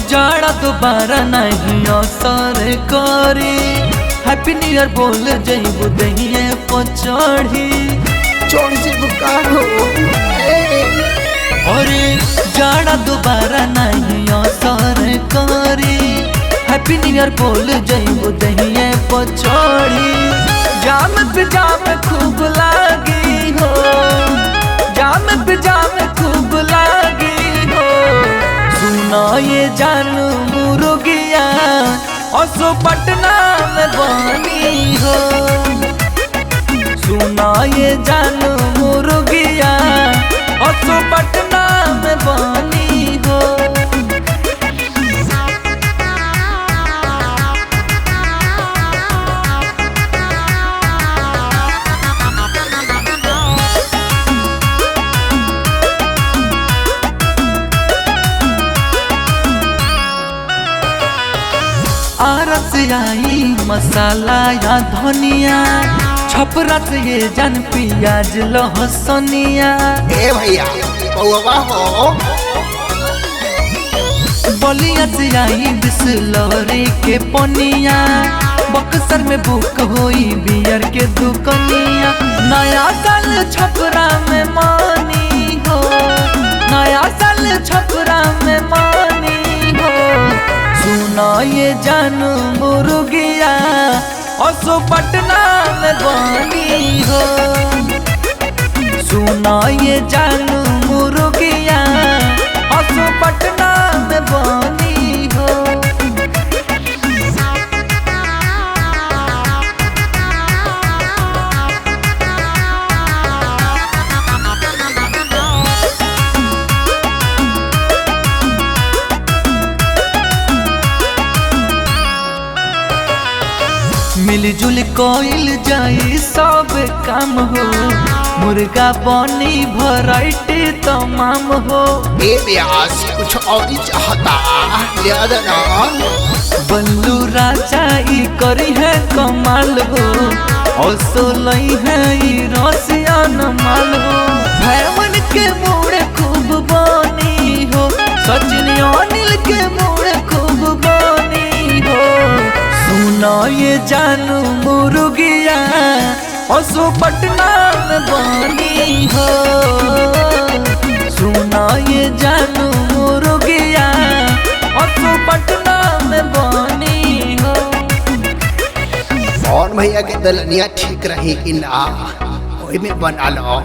जाड़ा दोबारा नहीं असर करी। हैप्पी न्यू ईयर बोल जइबू दहिए पचड़ी चोरी से बुकार हो। अरे जाड़ा दोबारा नहीं असर करी। हैप्पी न्यू ईयर बोल जइबू दहिए पचड़ी। जाम पे जाम खूब लागी हो, जाम पे जाम खूब लागी हो। सुना ये जानू मुर्गिया असो पटना में बनी हो। सुना ये जानू मुर्गिया असो पटना में बनी हो। आरस आई मसाला या धनिया, छपरा से ये जन पियाज लहसनिया। ए भैया बउवा हो। बलिया से आई बिसलरी के पनिया, बक्सर में बुक होई बियर के दुकनिया। नया साल छपरा में मानी हो, नया साल छपरा में मानी हो। सुना ये जानू मुर्गिया असो पटना में बनी हो। सुना ये जानू मुर्गिया असो पटना में बनी हो। मिलजुल कोइल जाई सब काम हो। मुर्गा बनी वैरायटी तमाम हो। ए ब्यास कुछ और ही चाहता याद ना। बल्लू राजा ई करी है कमाल हो। असो लई है ई रसियन माल हो। भैवन के मुड़े खूब बनी हो। सचिन अनिल के मुड़े खूब बनी हो। सुना ये जानू मुर्गिया असो पटना में बनी हो। सुना ये जानू मुर्गिया असो पटना में बनी हो। और भैया के दलनिया ठीक रही कि ना, ओही में बना लो।